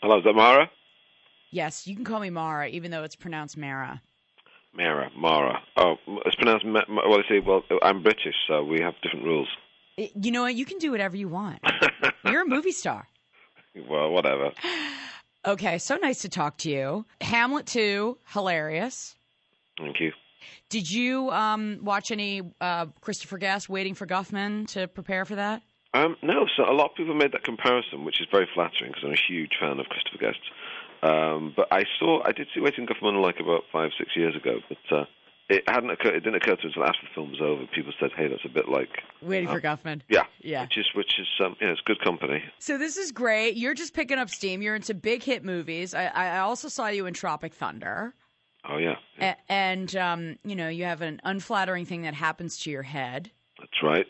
Hello, is that Mara? Yes, you can call me Mara, even though it's pronounced Mara. Mara. Oh, it's pronounced well, I see, well, I'm British, so we have different rules. You know what? You can do whatever you want. You're a movie star. Well, whatever. Okay, so nice to talk to you. Hamlet 2, hilarious. Thank you. Did you watch any Christopher Guest, Waiting for Guffman, to prepare for that? No, so a lot of people made that comparison, which is very flattering because I'm a huge fan of Christopher Guest. But I did see Waiting for Guffman like about 5-6 years ago, but it didn't occur to me until after the film was over. People said, "Hey, that's a bit like Waiting for Guffman." Yeah, yeah. Which is it's good company. So this is great. You're just picking up steam. You're into big hit movies. I also saw you in Tropic Thunder. Oh yeah. And you have an unflattering thing that happens to your head. That's right.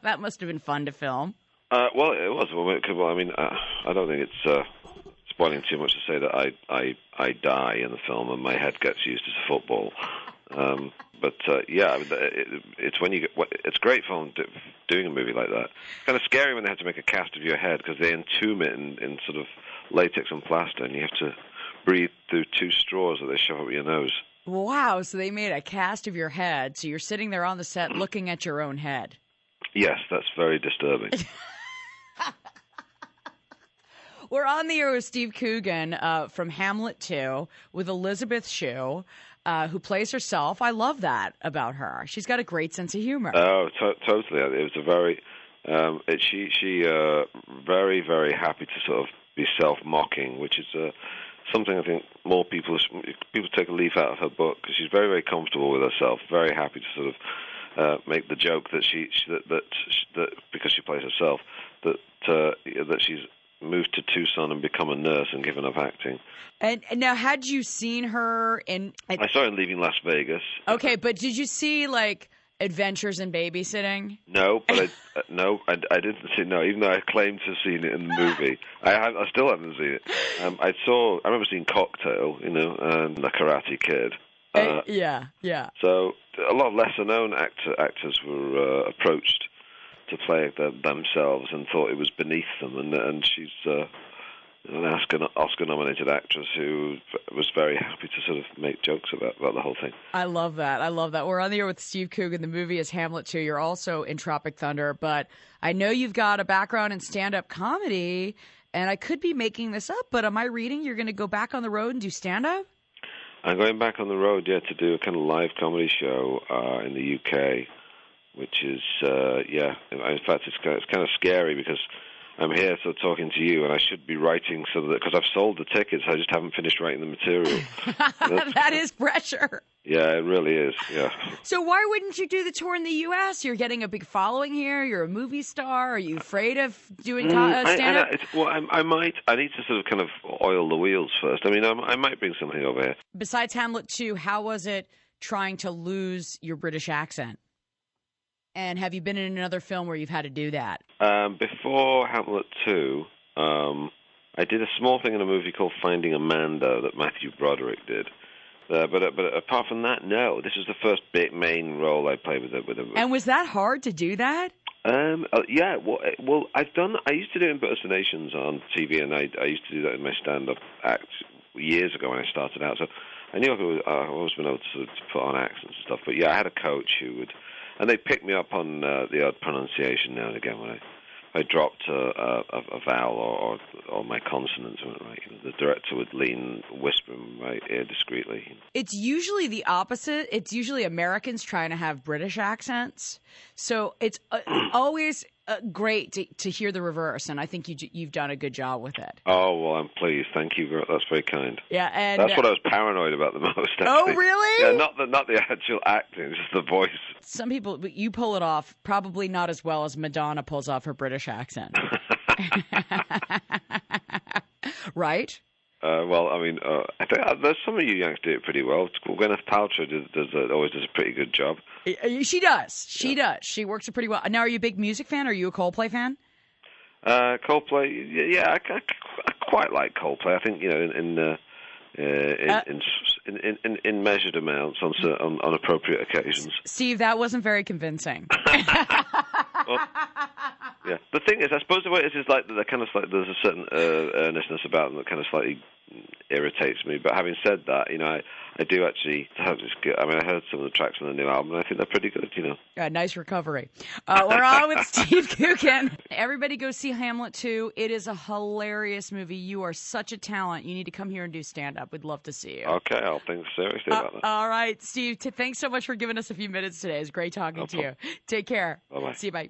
That must have been fun to film. Well, it was. Well, I mean, I don't think it's spoiling too much to say that I die in the film and my head gets used as a football. But it's when you get. It's great fun doing a movie like that. It's kind of scary when they have to make a cast of your head because they entomb it in sort of latex and plaster, and you have to breathe through 2 straws that they shove up your nose. Wow! So they made a cast of your head. So you're sitting there on the set looking at your own head. Yes, that's very disturbing. We're on the air with Steve Coogan from Hamlet 2 with Elizabeth Shue, who plays herself. I love that about her. She's got a great sense of humor. Oh, totally. It was a very, she very, very happy to sort of be self-mocking, which is something I think more people take a leaf out of her book because she's very, very comfortable with herself, very happy to sort of make the joke that that because she plays herself that she's moved to Tucson and become a nurse and given up acting. And now, had you seen her in? I saw her in Leaving Las Vegas. Okay, but did you see like Adventures in Babysitting? No, but I didn't see. No, even though I claimed to have seen it in the movie, I still haven't seen it. I remember seeing Cocktail, and The Karate Kid. Yeah. So a lot of lesser-known actors were approached to play themselves and thought it was beneath them. And she's an Oscar-nominated actress who was very happy to sort of make jokes about the whole thing. I love that. We're on the air with Steve Coogan. The movie is Hamlet 2. You're also in Tropic Thunder, but I know you've got a background in stand-up comedy, and I could be making this up, but am I reading you're going to go back on the road and do stand-up? I'm going back on the road, to do a kind of live comedy show in the UK, which is, in fact, it's kind of scary because I'm here sort of talking to you, and I should be writing some of because I've sold the tickets, I just haven't finished writing the material. That is pressure. Yeah, it really is, yeah. So why wouldn't you do the tour in the U.S.? You're getting a big following here. You're a movie star. Are you afraid of doing stand-up? I need to sort of kind of oil the wheels first. I mean, I might bring something over here. Besides Hamlet 2, how was it trying to lose your British accent? And have you been in another film where you've had to do that? Before Hamlet 2, I did a small thing in a movie called Finding Amanda that Matthew Broderick did. But apart from that, no. This is the first big main role I played with him. And was that hard to do that? Yeah. Well, I used to do impersonations on TV, and I used to do that in my stand-up act years ago when I started out. So I knew I've always been able to sort of put on accents and stuff. But yeah, I had a coach who would, and they picked me up on the odd pronunciation now and again when I dropped a vowel or my consonants weren't right. The director would whisper in my ear discreetly. It's usually the opposite. It's usually Americans trying to have British accents. So it's always great to hear the reverse, and I think you've done a good job with it. Oh, well, I'm pleased. Thank you. That's very kind. Yeah, and that's what I was paranoid about the most. Actually. Oh, really? Yeah, not the actual acting, just the voice. Some people, you pull it off, probably not as well as Madonna pulls off her British accent. Right? Well, I mean, I think there's some of you Yanks do it pretty well. Gwyneth Paltrow always does a pretty good job. She does. She does. She works it pretty well. Now, are you a big music fan? Are you a Coldplay fan? Coldplay, yeah, I quite like Coldplay. I think in measured amounts on appropriate occasions. Steve, that wasn't very convincing. Well, yeah. The thing is, I suppose the way it is like the kind of like there's a certain earnestness about them that kind of slightly irritates me. But having said that, I do actually have this good. I mean, I heard some of the tracks on the new album, and I think they're pretty good. Nice recovery. We're on with Steve Coogan. Everybody go see Hamlet 2. It is a hilarious movie. You are such a talent. You need to come here and do stand-up. We'd love to see you. Okay, I'll think seriously about that. All right, Steve, thanks so much for giving us a few minutes today. It's great talking to you. Take care. Bye-bye. See you, bye.